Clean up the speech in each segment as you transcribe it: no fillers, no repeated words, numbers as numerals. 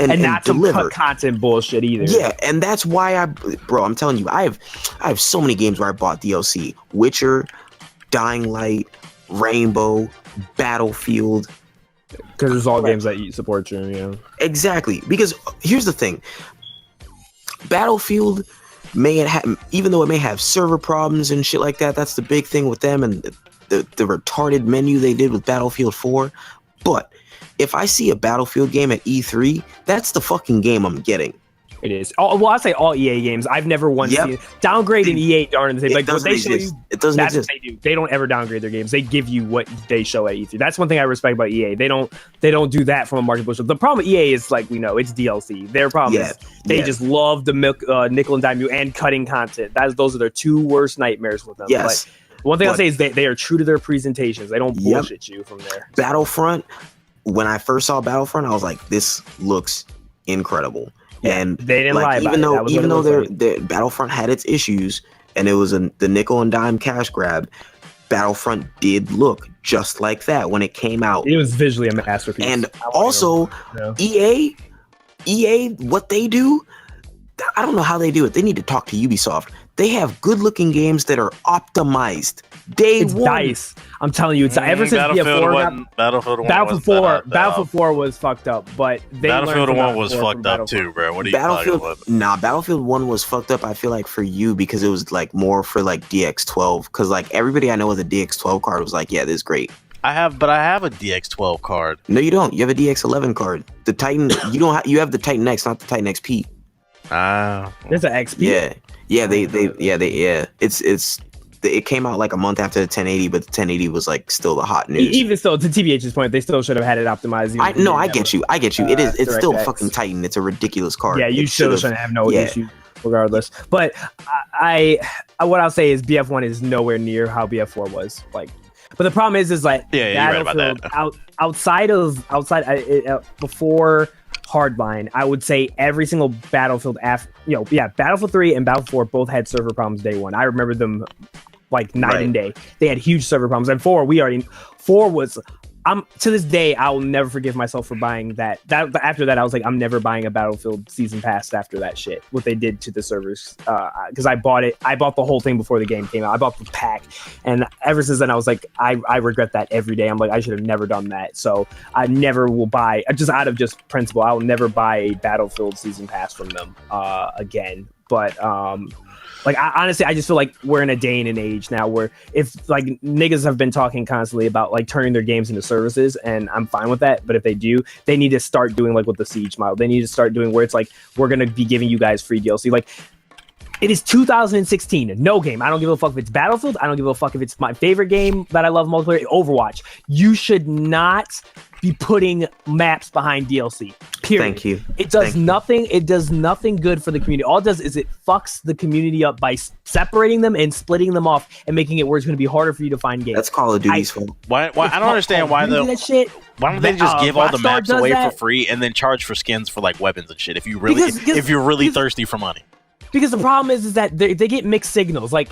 and not some deliver content bullshit either. Yeah, and that's why I'm telling you, I have so many games where I bought DLC: Witcher, Dying Light, Rainbow, Battlefield. Because there's all games that support you. Yeah, exactly. Because here's the thing: Battlefield even though it may have server problems and shit like that, that's the big thing with them and the retarded menu they did with Battlefield 4. But if I see a Battlefield game at E3, that's the fucking game I'm getting. It is. Well, I say all EA games. I've never once seen downgrade in EA darn the same. Like what they show you, it doesn't that's exist. what they do. They don't ever downgrade their games. They give you what they show at E3. That's one thing I respect about EA. They don't do that from a market push. The problem with EA is, like we know, it's DLC. Their problem is they just love the nickel and dime you and cutting content. Those are their two worst nightmares with them. Yes. But one thing I'll say is they are true to their presentations. They don't bullshit you from there. Battlefront. When I first saw Battlefront, I was like, this looks incredible. And they didn't lie about it. Even though the Battlefront had its issues and it was the nickel and dime cash grab, Battlefront did look just like that when it came out. It was visually a masterpiece. And also, EA, what they do, I don't know how they do it. They need to talk to Ubisoft. They have good-looking games that are optimized. It's DICE. I'm telling you, it's ever since Battlefield 4 was fucked up, but Battlefield 1 was fucked up too, bro. What are you talking about? Nah, Battlefield 1 was fucked up. I feel like for you because it was like more for like DX12. Because like everybody I know with a DX12 card was like, yeah, this is great. I have a DX12 card. No, you don't. You have a DX11 card. The Titan, you have the Titan X, not the Titan XP. There's an XP. It came out like a month after the 1080, but the 1080 was like still the hot news. Even still, to TBH's point, they still should have had it optimized. I get you. It's still fucking Titan. It's a ridiculous card. Yeah, you shouldn't have no issue regardless. But what I'll say is BF1 is nowhere near how BF4 was. Like, but the problem is like you're right about that. outside before Hardline, I would say every single Battlefield Battlefield 3 and Battlefield 4 both had server problems day one. I remember them like night and day. They had huge server problems. And 4 was to this day, I will never forgive myself for buying that. After that, I was like, I'm never buying a Battlefield season pass after that shit. What they did to the servers, because I bought the whole thing before the game came out. I bought the pack, and ever since then, I was like, I regret that every day. I'm like, I should have never done that. So I never will buy, just out of just principle, I will never buy a Battlefield season pass from them again. But like, honestly, I just feel like we're in a day and an age now where if like niggas have been talking constantly about like turning their games into services, and I'm fine with that. But if they do, they need to start doing like with the Siege model. They need to start doing where it's like, we're going to be giving you guys free DLC. Like, it is 2016. No game. I don't give a fuck if it's Battlefield. I don't give a fuck if it's my favorite game that I love multiplayer, Overwatch. You should not be putting maps behind DLC. Period. Thank you. It does nothing. It does nothing good for the community. All it does is it fucks the community up by separating them and splitting them off and making it where it's going to be harder for you to find games. That's Call of Duty's fault. Why? I don't understand why though. Why don't they just give all the maps away for free and then charge for skins for like weapons and shit? If you're really thirsty for money. Because the problem is that they get mixed signals. Like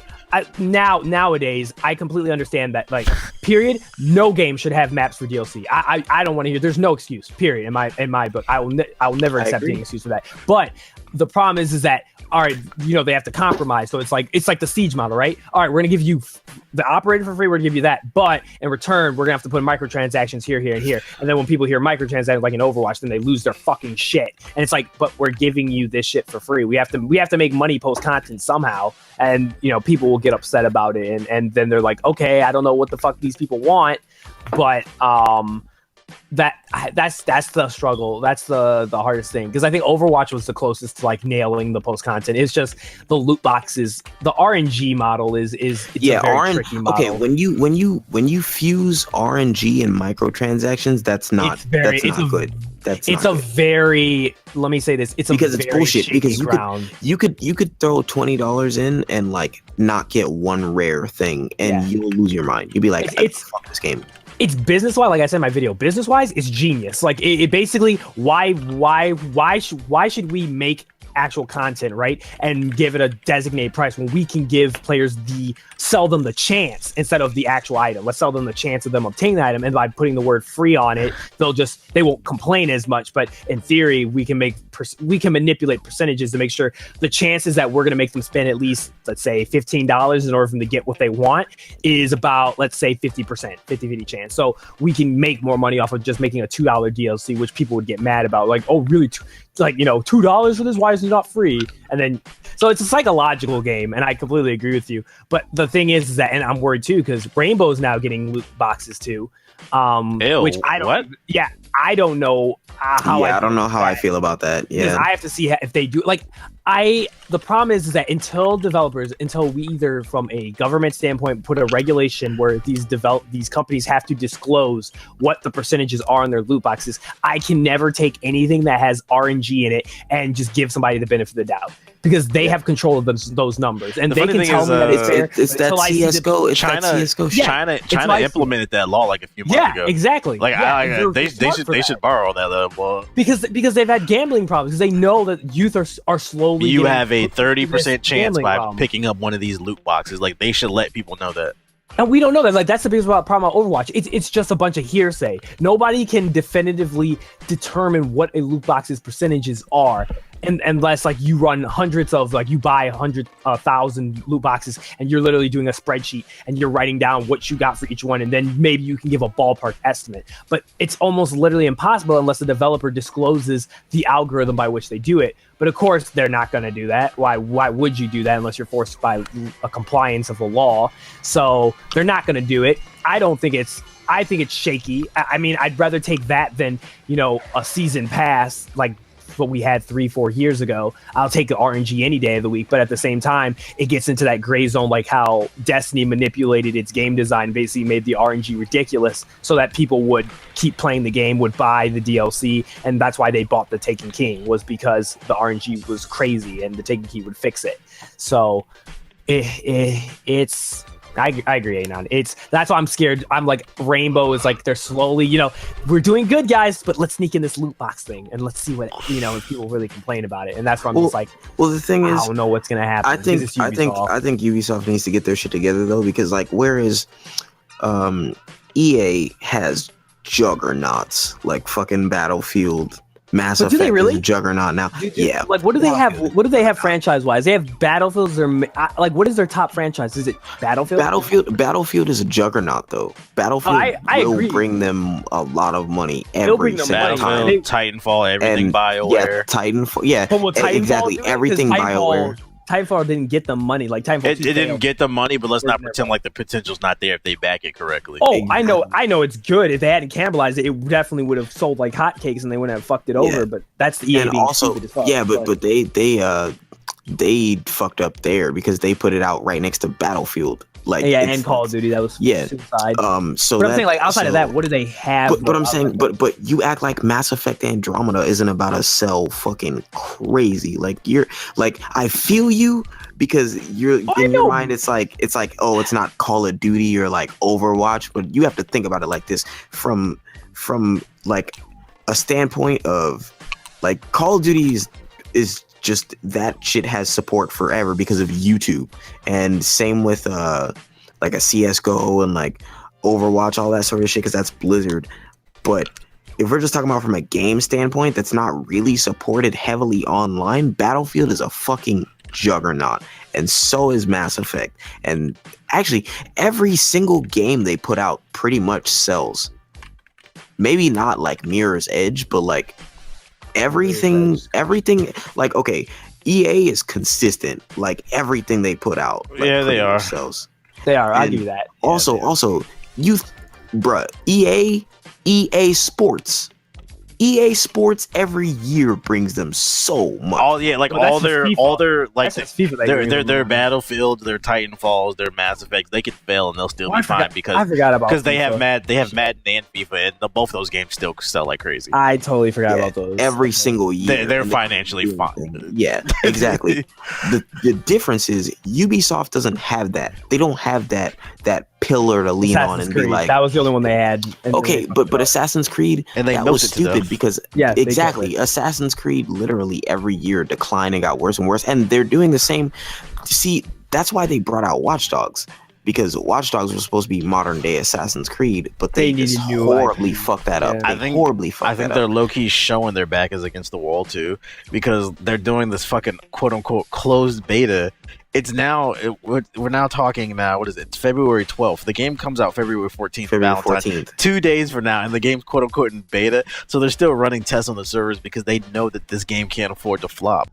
nowadays, I completely understand that. Like, period. No game should have maps for DLC. I don't want to hear. There's no excuse. Period. In my book, I will never accept any excuse for that. But the problem is that, all right, they have to compromise. So it's like the Siege model, right? All right, we're gonna give you the operator for free. We're gonna give you that, but in return, we're gonna have to put microtransactions here, and here. And then when people hear microtransactions like in Overwatch, then they lose their fucking shit. And it's like, but we're giving you this shit for free. We have to make money post content somehow, and people will get upset about it, and then they're like, okay, I don't know what the fuck these people want, but that's the struggle. That's the hardest thing, because I think Overwatch was the closest to like nailing the post content. It's just the loot boxes, the RNG model is a very tricky model. Okay, when you fuse RNG and microtransactions, that's not good. Let me say this, it's bullshit. Because ground. you could throw $20 in and like not get one rare thing, and you'll lose your mind. You'll be like, fuck this game. It's business-wise, like I said in my video, business-wise, it's genius. Like, it basically, why should we make actual content, right? And give it a designated price when we can give players sell them the chance instead of the actual item. Let's sell them the chance of them obtaining the item, and by putting the word free on it, they won't complain as much. But in theory, we can manipulate percentages to make sure the chances that we're going to make them spend at least, let's say, $15 in order for them to get what they want is about, let's say, 50%, 50-50 chance. So we can make more money off of just making a $2 DLC, which people would get mad about. Like, oh, really? $2 for this? Why is it not free? And then, so it's a psychological game, and I completely agree with you. But the thing is that, and I'm worried too, because Rainbow is now getting loot boxes too. Ew, which I don't. What? Yeah, I don't know how. I don't know how I feel about that. Yeah, I have to see if they do. The problem is that until we either from a government standpoint put a regulation where these companies have to disclose what the percentages are in their loot boxes, I can never take anything that has RNG in it and just give somebody the benefit of the doubt, because they have control of those numbers, and they can tell me that it's fair. It's that CS:GO. China implemented that law like a few months ago. Yeah, exactly. They should borrow that level because they've had gambling problems, because they know that youth are slowly. You have a 30% chance by picking up one of these loot boxes. Like, they should let people know that. And we don't know that. Like, that's the biggest problem about Overwatch. It's just a bunch of hearsay. Nobody can definitively determine what a loot box's percentages are, unless you run hundreds of, you buy 100,000 loot boxes, and you're literally doing a spreadsheet and you're writing down what you got for each one, and then maybe you can give a ballpark estimate. But it's almost literally impossible unless the developer discloses the algorithm by which they do it. But of course, they're not going to do that. Why would you do that unless you're forced by a compliance of the law? So they're not going to do it. I think it's shaky. I mean, I'd rather take that than, a season pass like what we had 3-4 years ago. I'll take the RNG any day of the week. But at the same time, it gets into that gray zone, like how Destiny manipulated its game design, basically made the RNG ridiculous so that people would keep playing the game, would buy the DLC. And that's why they bought the Taken King, was because the RNG was crazy and the Taken King would fix it. So it's... I agree, Anon. That's why I'm scared. I'm like, Rainbow is they're slowly, we're doing good, guys, but let's sneak in this loot box thing and let's see what, if people really complain about it. And that's why I'm just well, the thing is, I don't know what's gonna happen. I think Ubisoft needs to get their shit together though, because whereas EA has juggernauts like fucking Battlefield, Mass Effect is a juggernaut now. Yeah. What do they have? What do they have franchise-wise? They have Battlefields, or what is their top franchise? Is it Battlefield? Battlefield is a juggernaut, though. Battlefield will bring them a lot of money every single time. Titanfall, everything BioWare. Yeah, Titanfall. Yeah, exactly. Everything BioWare. Titanfall didn't get the money. Titanfall, it didn't get the money, but let's not pretend like the potential's not there if they back it correctly. Oh, exactly. I know it's good. If they hadn't cannibalized it, it definitely would have sold like hotcakes, and they wouldn't have fucked it over. But that's the EA. And also, but they fucked up there because they put it out right next to Battlefield. And Call of Duty, that was suicide. But I'm saying, outside of that, what do they have? But I'm saying, but you act like Mass Effect Andromeda isn't about to sell fucking crazy. I feel you, because in your mind it's like, oh, it's not Call of Duty or Overwatch, but you have to think about it like this from a standpoint of Call of Duty is just that shit has support forever because of YouTube, and same with a CS:GO and Overwatch, all that sort of shit, because that's Blizzard. But if we're just talking about from a game standpoint that's not really supported heavily online, Battlefield is a fucking juggernaut, and so is Mass Effect. And actually, every single game they put out pretty much sells. Maybe not Mirror's Edge, but everything, okay, EA is consistent. Everything they put out, they are. Sells. They are. I do that. Also, EA Sports. EA Sports every year brings them so much. Their Battlefield, their Titanfalls, their Mass Effects, they can fail and they'll still be fine because they have Madden and FIFA, and both those games still sell like crazy. I totally forgot about those. Every single year, they're financially fine. Yeah, exactly. The difference is Ubisoft doesn't have that. They don't have that pillar to lean on and Creed. be like, that was the only one they had. Okay, but Assassin's Creed, and they that was stupid because exactly Assassin's Creed literally every year declined and got worse and worse, and they're doing the same. See, that's why they brought out Watch Dogs. Because Watch Dogs was supposed to be modern day Assassin's Creed, but they just horribly fucked that up. I think they're low key showing their back is against the wall too, because they're doing this fucking quote unquote closed beta. It's now we're now talking now. What is it? It's February 12th. The game comes out February 14th. February 14th. 2 days from now, and the game's quote unquote in beta. So they're still running tests on the servers because they know that this game can't afford to flop.